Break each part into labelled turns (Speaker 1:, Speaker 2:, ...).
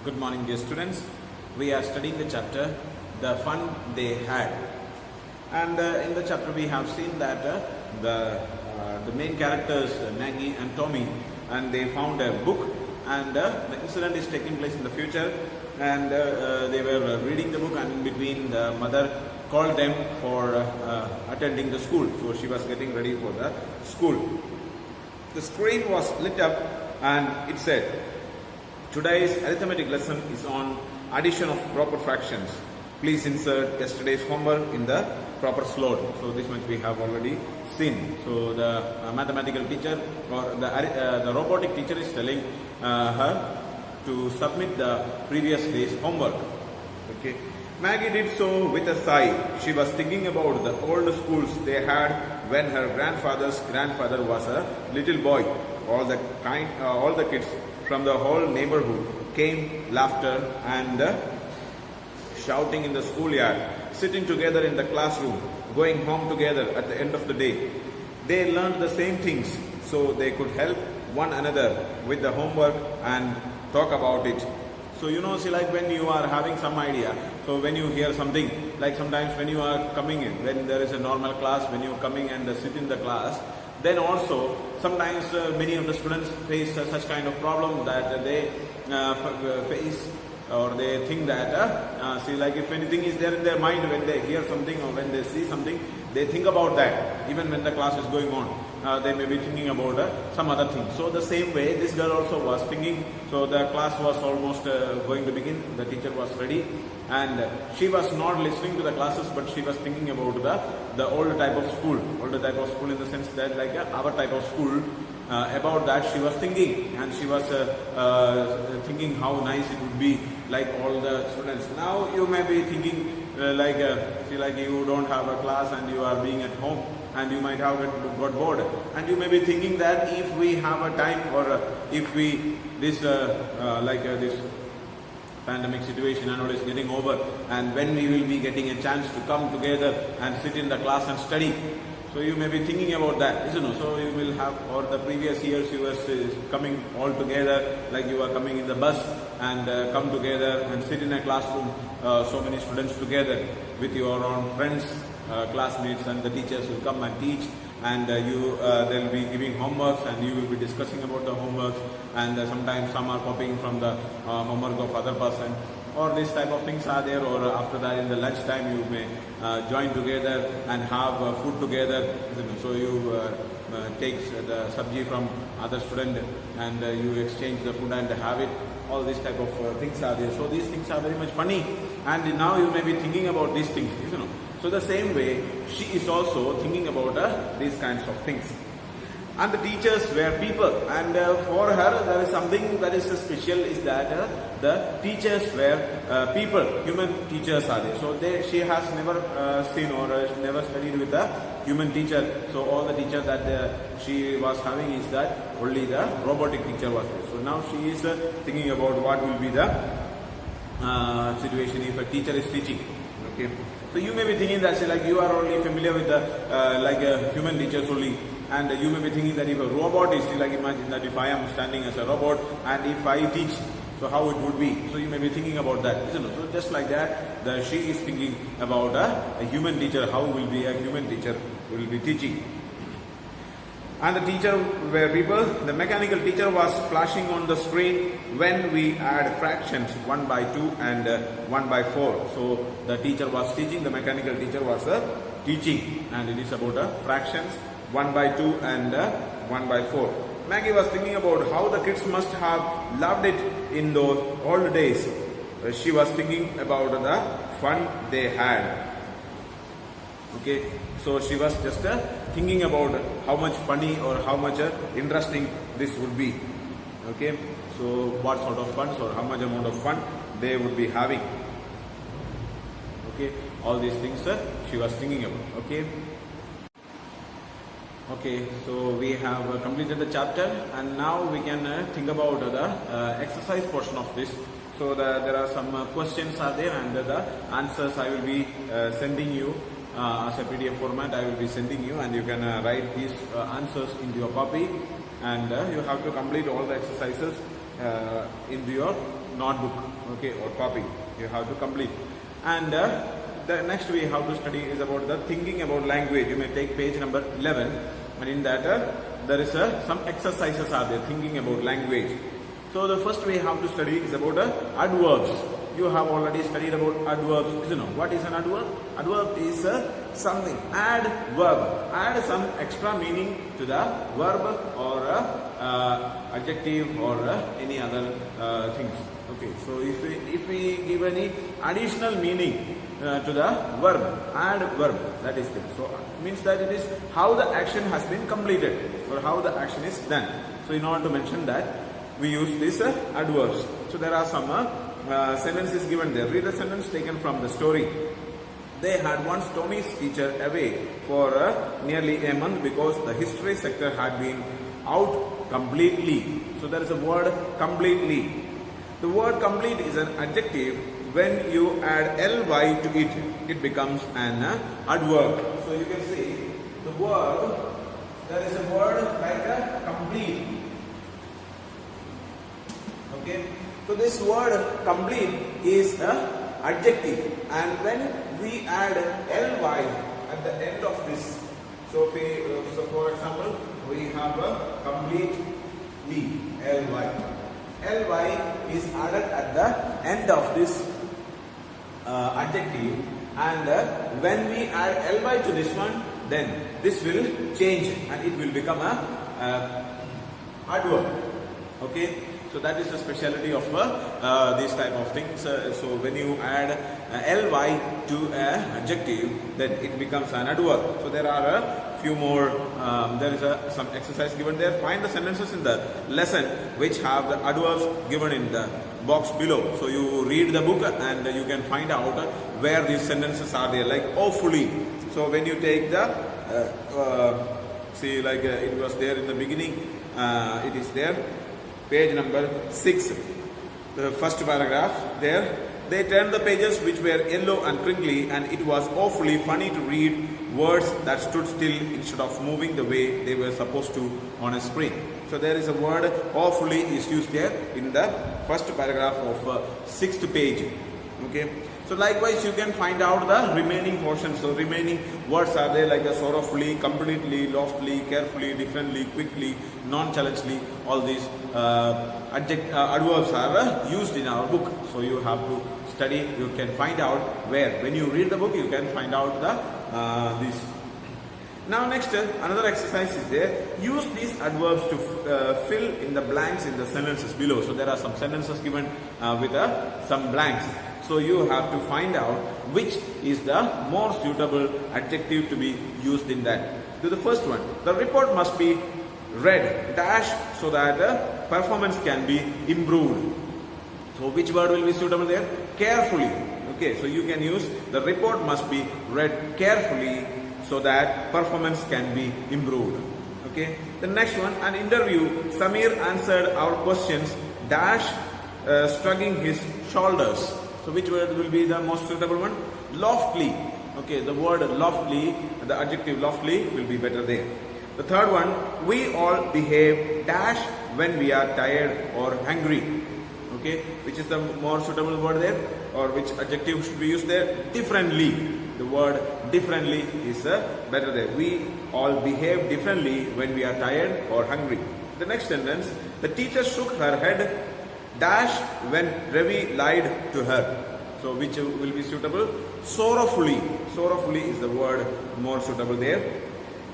Speaker 1: Good morning, dear students. We are studying the chapter, The Fun They Had. And in the chapter we have seen that the main characters, Maggie and Tommy, and they found a book, and the incident is taking place in the future, and they were reading the book, and in between the mother called them for attending the school. So she was getting ready for the school. The screen was lit up and it said, "Today's arithmetic lesson is on addition of proper fractions. Please insert yesterday's homework in the proper slot." So this much we have already seen. So the mathematical teacher or the robotic teacher is telling her to submit the previous day's homework. Okay. Maggie did so with a sigh. She was thinking about the old schools they had when her grandfather's grandfather was a little boy. All the kids from the whole neighborhood came, laughter and shouting in the schoolyard, sitting together in the classroom, going home together at the end of the day. They learned the same things, so they could help one another with the homework and talk about it. So see, like when you are having some idea, so when you hear something, like sometimes when you are coming in, when there is a normal class, when you are coming and sit in the class, then also sometimes many of the students face such kind of problem that they face, or they think that, see, like if anything is there in their mind when they hear something or when they see something, they think about that. Even when the class is going on, they may be thinking about some other thing. So the same way, this girl also was thinking. So the class was almost going to begin. The teacher was ready, and she was not listening to the classes, but she was thinking about the old type of school. Older type of school in the sense that like our type of school. About that she was thinking, and she was thinking how nice it would be, like all the students. Now you may be thinking see, like you don't have a class and you are being at home, and you might have got bored, and you may be thinking that if we have a time, or if we this pandemic situation and all is getting over, and when we will be getting a chance to come together and sit in the class and study. So you may be thinking about that, isn't it? So you will have, or the previous years you were coming all together, like you are coming in the bus and come together and sit in a classroom, so many students together with your own friends, classmates, and the teachers will come and teach, and they'll be giving homeworks, and you will be discussing about the homeworks, and sometimes some are copying from the homework of other person, or this type of things are there. Or after that in the lunch time you may join together and have food together. So you take the sabji from other student, and you exchange the food and have it. All these type of things are there. So these things are very much funny, and now you may be thinking about these things, So the same way she is also thinking about these kinds of things. And the teachers were people, and for her there is something that is special, is that the teachers were people, human teachers are there. So she has never seen or never studied with a human teacher. So all the teachers that she was having is that only the robotic teacher was there. So now she is thinking about what will be the situation if a teacher is teaching. Okay. So you may be thinking that, say, like you are only familiar with the human teachers only. And you may be thinking that if a robot is, like imagine that if I am standing as a robot and if I teach, so how it would be. So you may be thinking about that, isn't it? So just like that, she is thinking about a human teacher, how will be a human teacher will be teaching. And the teacher were people. The mechanical teacher was flashing on the screen when we add fractions 1 by 2 and 1 by 4. So the teacher was teaching, the mechanical teacher was teaching, and it is about fractions 1 by 2 and 1 by 4. Maggie was thinking about how the kids must have loved it in those old days. She was thinking about the fun they had. Okay, so she was just thinking about how much funny or how much interesting this would be. Okay, so what sort of fun or how much amount of fun they would be having. Okay, all these things she was thinking about. Okay, so we have completed the chapter, and now we can think about the exercise portion of this. So there are some questions are there, and the answers I will be sending you as a PDF format. I will be sending you, and you can write these answers into your copy, and you have to complete all the exercises into your notebook, okay, or copy. You have to complete. And the next we have to study is about the thinking about language. You may take page number 11, and in that there is some exercises are there, thinking about language. So the first we have to study is about adverbs. You have already studied about adverbs. You know what is an adverb? Adverb is something. Add verb. Add some extra meaning to the verb or adjective or any other things. Okay. So if we give any additional meaning to the verb, add verb. That is it. So means that it is how the action has been completed or how the action is done. So in order to mention that, we use these adverbs. So there are some sentences given there. Read the sentence taken from the story. They had once Tony's teacher away for nearly a month because the history sector had been out completely. So there is a word completely. The word complete is an adjective. When you add ly to it, it becomes an adverb. So you can see the word, there is a word like a complete. Okay. So this word complete is an adjective, and when we add ly at the end of this, so for example, we have a completely ly. Ly is added at the end of this adjective, and when we add ly to this one, then this will change and it will become a adverb. Okay. So that is the speciality of these type of things. So when you add ly to an adjective, then it becomes an adverb. So there are a few more. There is some exercise given there. Find the sentences in the lesson which have the adverbs given in the box below. So you read the book and you can find out where these sentences are there. Like awfully. So when you take the see, like it was there in the beginning. It is there. Page number 6, the first paragraph there. They turned the pages which were yellow and crinkly, and it was awfully funny to read words that stood still instead of moving the way they were supposed to on a screen. So there is a word awfully is used there in the first paragraph of 6th page. Okay. So likewise you can find out the remaining portions. So remaining words are there like sorrowfully, completely, loftily, carefully, differently, quickly, nonchalantly. All these adverbs are used in our book. So you have to study. You can find out where. When you read the book, you can find out the these. Now next, another exercise is there. Use these adverbs to fill in the blanks in the sentences below. So there are some sentences given with some blanks. So you have to find out which is the more suitable adjective to be used in that. To the first one, the report must be read dash so that performance can be improved. So which word will be suitable there? Carefully. Okay, so you can use the report must be read carefully so that performance can be improved. Okay. The next one, an interview. Samir answered our questions dash shrugging his shoulders. So which word will be the most suitable one? Loftily. Okay, the word loftily, the adjective loftily will be better there. The third one, we all behave dash when we are tired or hungry. Okay, which is the more suitable word there, or which adjective should be used there? Differently. The word differently is better there. We all behave differently when we are tired or hungry. The next sentence, the teacher shook her head dash when Ravi lied to her. So which will be suitable? Sorrowfully. Sorrowfully is the word more suitable there.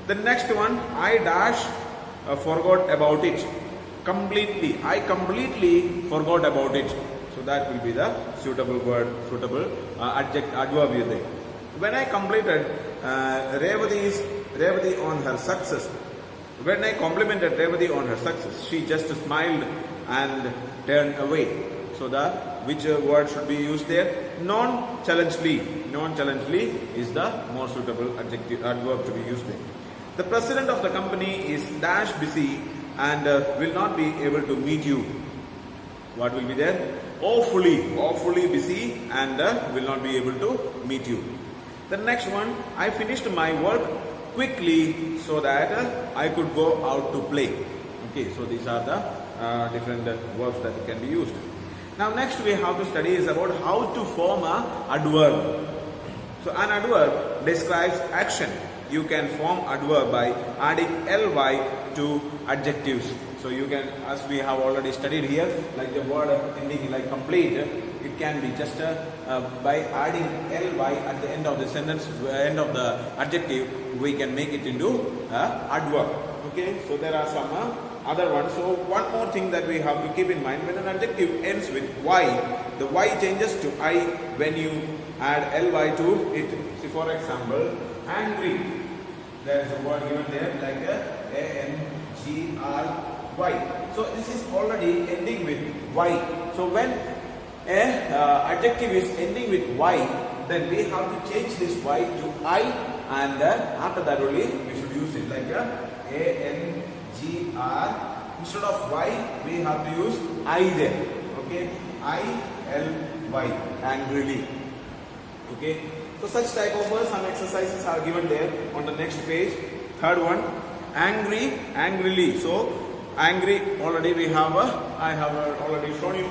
Speaker 1: The next one, I dash forgot about it. Completely. I completely forgot about it. So that will be the suitable word, suitable adverb there. When I completed Revati on her success, when I complimented Revati on her success, she just smiled and turned away. So the which word should be used there? Nonchalantly. Nonchalantly is the more suitable adverb to be used there. The president of the company is dash busy and will not be able to meet you. What will be there? Awfully busy and will not be able to meet you. The next one, I finished my work quickly so that I could go out to play. Okay, so these are the different verbs that can be used. Now next we have to study is about how to form a adverb. So an adverb describes action. You can form adverb by adding ly to adjectives. So you can, as we have already studied here, like the word ending like complete, it can be just by adding ly at the end of the sentence, end of the adjective, we can make it into adverb. Okay, so there are some other ones. So one more thing that we have to keep in mind, when an adjective ends with y, the y changes to I when you add ly to it. See, for example, angry. There is a word given there like angry. So this is already ending with y. So when a adjective is ending with y, then we have to change this y to I, and after that only we should use it like angr. Instead of y, we have to use I there. Okay, I-L-Y, angrily. Okay, so such type of some exercises are given there on the next page. Third one, angry, angrily. So angry already we have I have already shown you.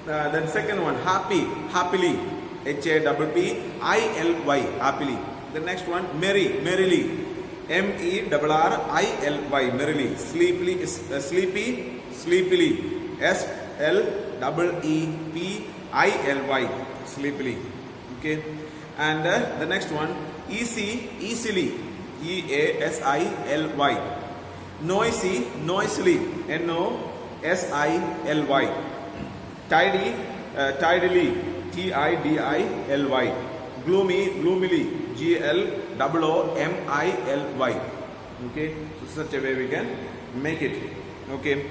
Speaker 1: Then second one, happy, happily, H-A-P-P-I-L-Y, happily. The next one, merry, merrily, M-E-R-R-I-L-Y, merrily. Sleepily, sleepy, sleepily, S-L-E-E-P-I-L-Y, sleepily. Okay, and the next one, easy, easily, E-A-S-I-L-Y. Noisy, noisily, N-O-S-I-L-Y. Tidy, tidily, T-I-D-I-L-Y. Gloomy, gloomily, G-L-O-O-M-I-L-Y. Okay, so such a way we can make it. Okay,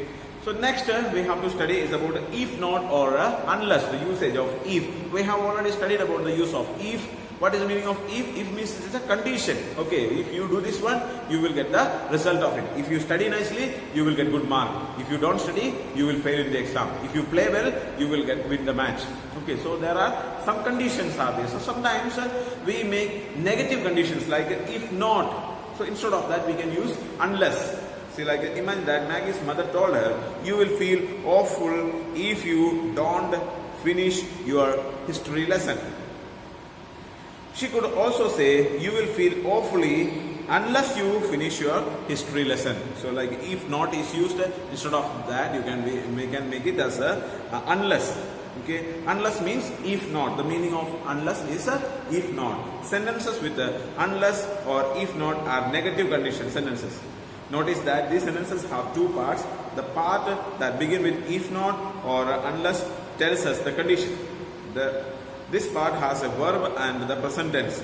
Speaker 1: so next we have to study is about if not or unless, the usage of if. We have already studied about the use of if. What is the meaning of if? If means it is a condition. Okay, if you do this one, you will get the result of it. If you study nicely, you will get good mark. If you don't study, you will fail in the exam. If you play well, you will win the match. Okay, so there are some conditions are there. So sometimes we make negative conditions like if not. So instead of that, we can use unless. See, like imagine that Maggie's mother told her, you will feel awful if you don't finish your history lesson. She could also say, you will feel awfully unless you finish your history lesson. So like if not is used, instead of that you can make it as unless. Okay, unless means if not. The meaning of unless is if not. Sentences with unless or if not are negative condition sentences. Notice that these sentences have two parts. The part that begin with if not or unless tells us the condition. This part has a verb and the present tense.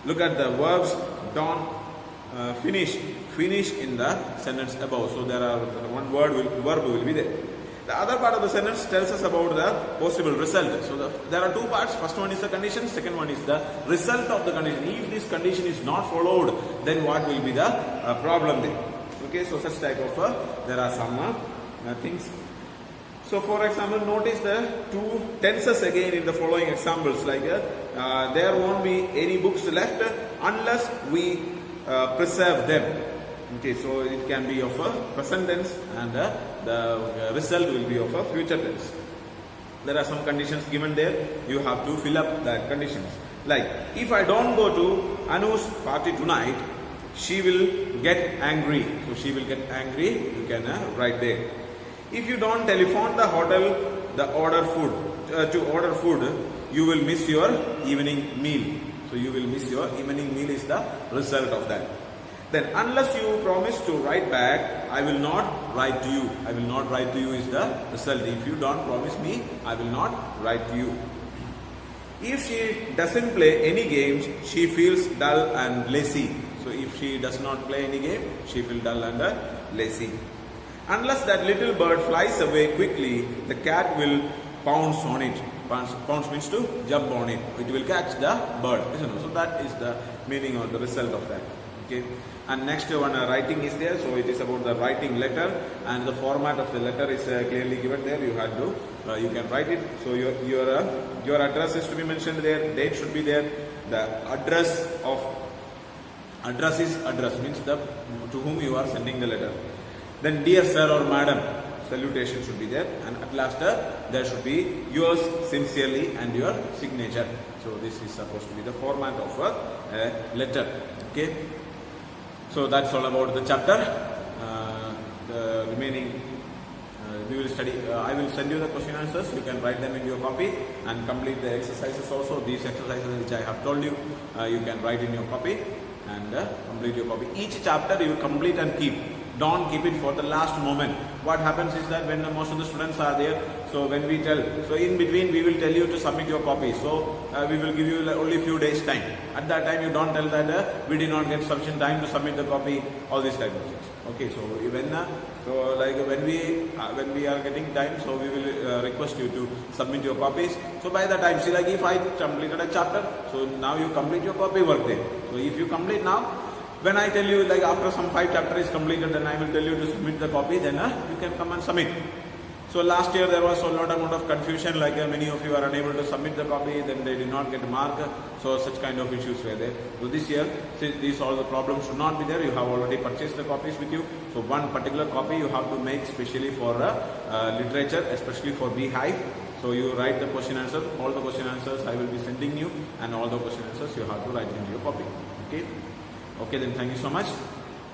Speaker 1: Look at the verbs don't finish in the sentence above. So there are one verb will be there. The other part of the sentence tells us about the possible result. So there are two parts. First one is the condition. Second one is the result of the condition. If this condition is not followed, then what will be the problem there? Okay, so such type of there are some things. So for example, notice the two tenses again in the following examples like there won't be any books left unless we preserve them. Okay, so it can be of a present tense and the result will be of a future tense. There are some conditions given there. You have to fill up the conditions. Like if I don't go to Anu's party tonight, she will get angry. So she will get angry. You can write there. If you don't telephone the hotel to order food, you will miss your evening meal. So you will miss your evening meal is the result of that. Then unless you promise to write back, I will not write to you. I will not write to you is the result. If you don't promise me, I will not write to you. If she doesn't play any games, she feels dull and lazy. So if she does not play any game, she feels dull and lazy. Unless that little bird flies away quickly, the cat will pounce on it. Pounce means to jump on it. It will catch the bird. So that is the meaning or the result of that. Okay. And next one, writing is there. So it is about the writing letter, and the format of the letter is clearly given there. You have to, you can write it. So your address is to be mentioned there. Date should be there. The address means to whom you are sending the letter. Then dear sir or madam. salutation should be there, and at last there should be yours sincerely and your signature. So this is supposed to be the format of a letter. Okay. So that's all about the chapter. The remaining we will study. I will send you the question answers. You can write them in your copy and complete the exercises also. These exercises which I have told you, you can write in your copy and complete your copy. Each chapter you complete and keep. Don't keep it for the last moment. What happens is that when most of the students are there, so when we tell, so in between we will tell you to submit your copy. So we will give you only few days time. At that time you don't tell that we did not get sufficient time to submit the copy, all these type of things. Okay, so when we are getting time, so we will request you to submit your copies. So by the time, see, like if I completed a chapter, so now you complete your copy work there. So if you complete now, when I tell you, like after some 5 chapters is completed, then I will tell you to submit the copy, then you can come and submit. So last year there was a lot amount of confusion, like many of you are unable to submit the copy, then they did not get marked. So such kind of issues were there. So this year, since these all the problems should not be there, you have already purchased the copies with you. So one particular copy you have to make specially for literature, especially for Beehive. So you write the question answer, all the question answers I will be sending you, and all the question answers you have to write in your copy. Okay. Okay, then thank you so much.